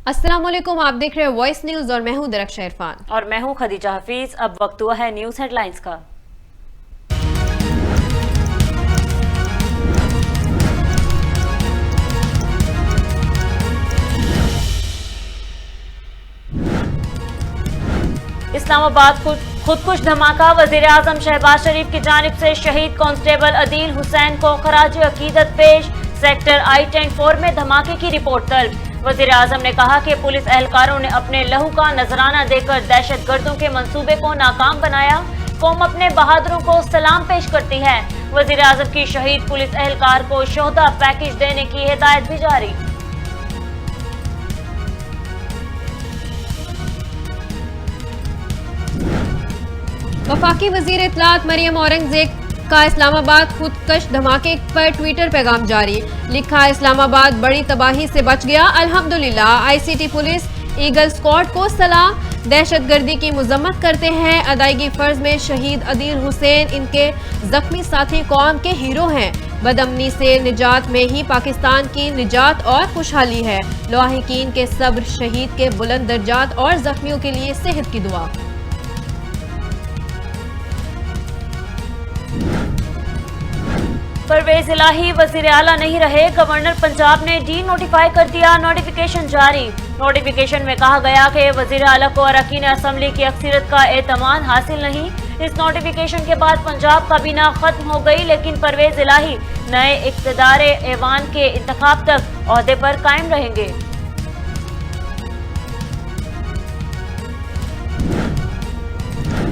अस्सलाम वालेकुम, आप देख रहे हैं वॉइस न्यूज और मैं हूं दरख्श इरफान और मैं हूं खदीजा हफीज। अब वक्त हुआ है न्यूज हेडलाइंस का। इस्लामाबाद खुदकुश धमाका, वजीर आजम शहबाज शरीफ की जानिब से शहीद कांस्टेबल अदील हुसैन को खराज अकीदत पेश। सेक्टर I-10-4 में धमाके की रिपोर्ट तलब। वजीर आजम ने कहा कि पुलिस एहलकारों ने अपने लहू का नजराना देकर दहशतगर्दों के मंसूबे को नाकाम बनाया। कौम अपने बहादुरों को सलाम पेश करती है। वजीर आजम की शहीद पुलिस एहलकार को शोहदा पैकेज देने की हिदायत भी जारी। वफाकी वजीर इत्तलात मरियम औरंगजेब का इस्लामाबाद खुदकश धमाके पर ट्विटर पैगाम जारी। लिखा, इस्लामाबाद बड़ी तबाही से बच गया, अल्हम्दुलिल्लाह। ICT पुलिस ईगल स्क्वाड को सलाम। दहशतगर्दी की मजम्मत करते हैं। अदायगी फर्ज में शहीद अदील हुसैन इनके जख्मी साथी कौम के हीरो हैं। बदअमनी से निजात में ही पाकिस्तान की निजात और खुशहाली है। लाहिकीन के सब्र, शहीद के बुलंद दर्जात और जख्मियों के लिए सेहत की दुआ। परवेज इलाही वजीर आला नहीं रहे, गवर्नर पंजाब ने डी नोटिफाई कर दिया। नोटिफिकेशन जारी। नोटिफिकेशन में कहा गया कि वजीर आला को अरकान असम्बली की अक्सरियत का एतमाद हासिल नहीं। इस नोटिफिकेशन के बाद पंजाब काबीना खत्म हो गई, लेकिन परवेज इलाही नए इक़्तिदार ऐवान के इंतखाब तक ओहदे पर कायम रहेंगे।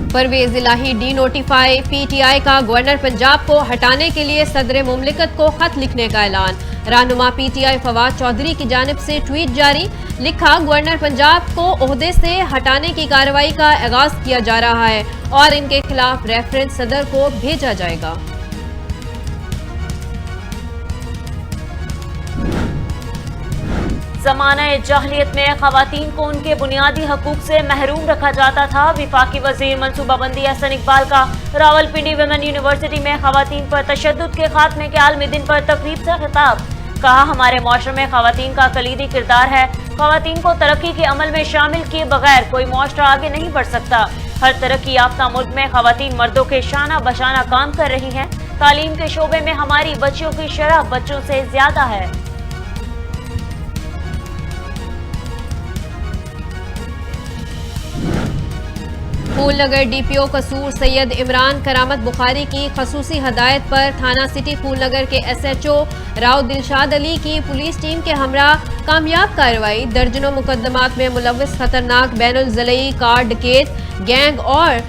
परवेज इलाही डी नोटिफाई। PTI का गवर्नर पंजाब को हटाने के लिए सदर मुमलिकत को खत लिखने का ऐलान। रहनुमा PTI फवाद चौधरी की जानिब से ट्वीट जारी। लिखा, गवर्नर पंजाब को ओहदे से हटाने की कार्रवाई का आगाज किया जा रहा है और इनके खिलाफ रेफरेंस सदर को भेजा जाएगा। ज़माना जाहलियत में खवातीन को उनके बुनियादी हकूक से महरूम रखा जाता था। विफाकी वजीर मनसूबाबंदी एहसन इकबाल का रावलपिंडी वुमेन यूनिवर्सिटी में खवातीन पर तशद्दुद के खात्मे के आलमी दिन पर तकरीब से खिताब। कहा, हमारे मुआशरे में खवातीन का कलीदी किरदार है। खवातीन को तरक्की के अमल में शामिल किए बगैर कोई मुआशरा आगे नहीं बढ़ सकता। हर तरक्की याफ्ता मुल्क में खवातीन मर्दों के शाना बशाना काम कर रही हैं। तालीम के शोबे में हमारी बच्चियों की शरह बच्चों से ज्यादा है। फूलनगर DPO कसूर सैयद इमरान करामत बुखारी की खसूसी हदायत पर थाना सिटी फूलनगर के SHO राव दिलशाद अली की पुलिस टीम के हमरा कामयाब कार्रवाई। दर्जनों मुकदमात में मुलव्वस खतरनाक बैनुल ज़िलई कार डकैत गैंग और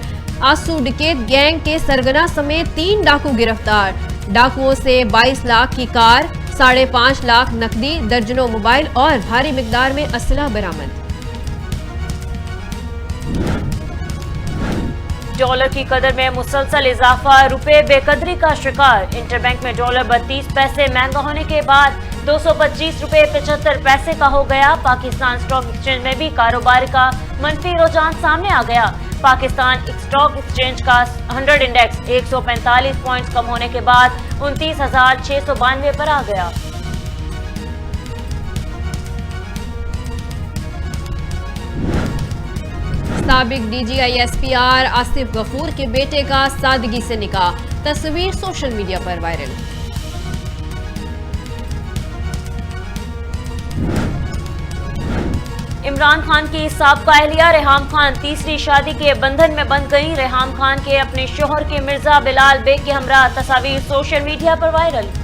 आंसू डकैत गैंग के सरगना समेत 3 डाकू गिरफ्तार। डाकुओं से 22 लाख की कार, 5.5 लाख नकदी, दर्जनों मोबाइल और भारी मिकदार में असला बरामद। डॉलर की कदर में मुसलसल इजाफा, रुपए बेकदरी का शिकार। इंटरबैंक में डॉलर 32 पैसे महंगा होने के बाद 225 रुपए 75 पैसे का हो गया। पाकिस्तान स्टॉक एक्सचेंज में भी कारोबार का मनफी रुझान सामने आ गया। पाकिस्तान स्टॉक एक्सचेंज का 100 इंडेक्स 145 पॉइंट्स कम होने के बाद 29,692 पर आ गया। साबिक DGI SPR आसिफ गफूर के बेटे का सादगी से निकाह। तस्वीर सोशल मीडिया पर वायरल। इमरान खान की साबका अहलिया रेहाम खान तीसरी शादी के बंधन में बंध गई। रेहाम खान के अपने शोहर के मिर्जा बिलाल बेग के हमरा तस्वीर सोशल मीडिया पर वायरल।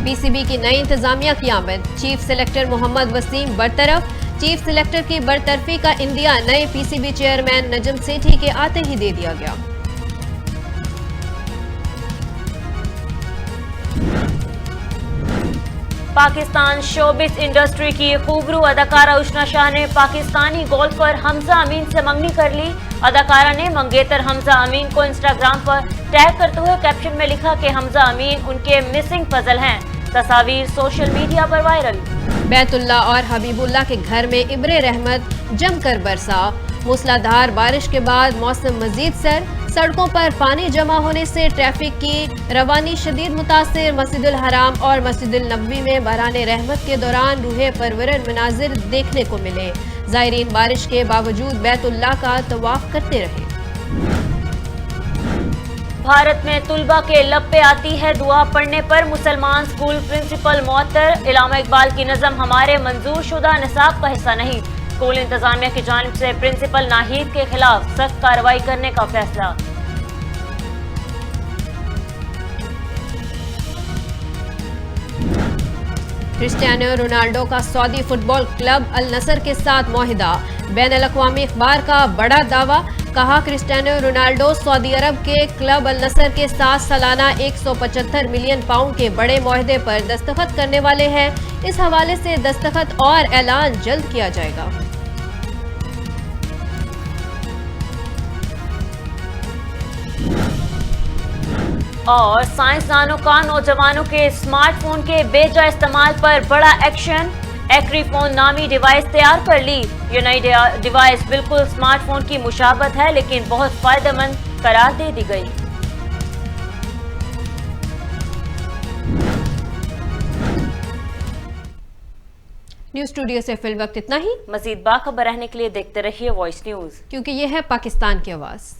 PCB की नई इंतजामिया की आमद। चीफ सेलेक्टर मोहम्मद वसीम बरतरफ। चीफ सेलेक्टर की बरतरफी का इंदिया नए PCB चेयरमैन नजम सेठी के आते ही दे दिया गया। पाकिस्तान शोबिस इंडस्ट्री की खूबरू अदाकारा उशना शाह ने पाकिस्तानी गोल्फर हमजा अमीन से मंगनी कर ली। अदाकारा ने मंगेतर हमजा अमीन को इंस्टाग्राम पर टैग करते हुए कैप्शन में लिखा कि हमजा अमीन उनके मिसिंग पजल हैं। तस्वीर सोशल मीडिया पर वायरल। बैतुल्ला और हबीबुल्ला के घर में इब्रे रहमत जमकर बरसा। मूसलाधार बारिश के बाद मौसम मजीद सड़कों पर पानी जमा होने से ट्रैफिक की रवानी शदीद मुतासिर। मस्जिदुल हराम और मस्जिदुल नबवी में बहरान रहमत के दौरान रूहे परवरन मनाजिर देखने को मिले। ज़ायरीन बारिश के बावजूद बैतुल्लाह का तवाफ करते रहे। भारत में तुलबा के लब पे आती है दुआ पढ़ने पर मुसलमान स्कूल प्रिंसिपल मुअत्तर। इलामा इकबाल की नज़म हमारे मंजूर शुदा निसाब का हिस्सा नहीं। स्कूल इंतजामिया की जानिब से प्रिंसिपल नाहिद के खिलाफ सख्त कार्रवाई करने का फैसला। क्रिस्टियानो रोनाल्डो का सऊदी फुटबॉल क्लब अल नसर के साथ मुआहिदा। बैन अल-अक़वामी अखबार का बड़ा दावा। कहा, क्रिस्टियानो रोनाल्डो सऊदी अरब के क्लब अल नसर के साथ सालाना 175 मिलियन पाउंड के बड़े मुआहिदे पर दस्तखत करने वाले हैं। इस हवाले से दस्तखत और ऐलान जल्द किया जाएगा। और साइंसदानों का नौजवानों के स्मार्टफोन के बेजा इस्तेमाल पर बड़ा एक्शन। एक्रीफोन नामी डिवाइस तैयार कर ली। ये नई डिवाइस बिल्कुल स्मार्टफोन की मुशाबत है, लेकिन बहुत फायदेमंद करार दे दी गई। न्यूज़ स्टूडियो से फिल वक्त इतना ही। मजीद बाखबर रहने के लिए देखते रहिए वॉइस न्यूज, क्योंकि ये है पाकिस्तान की आवाज़।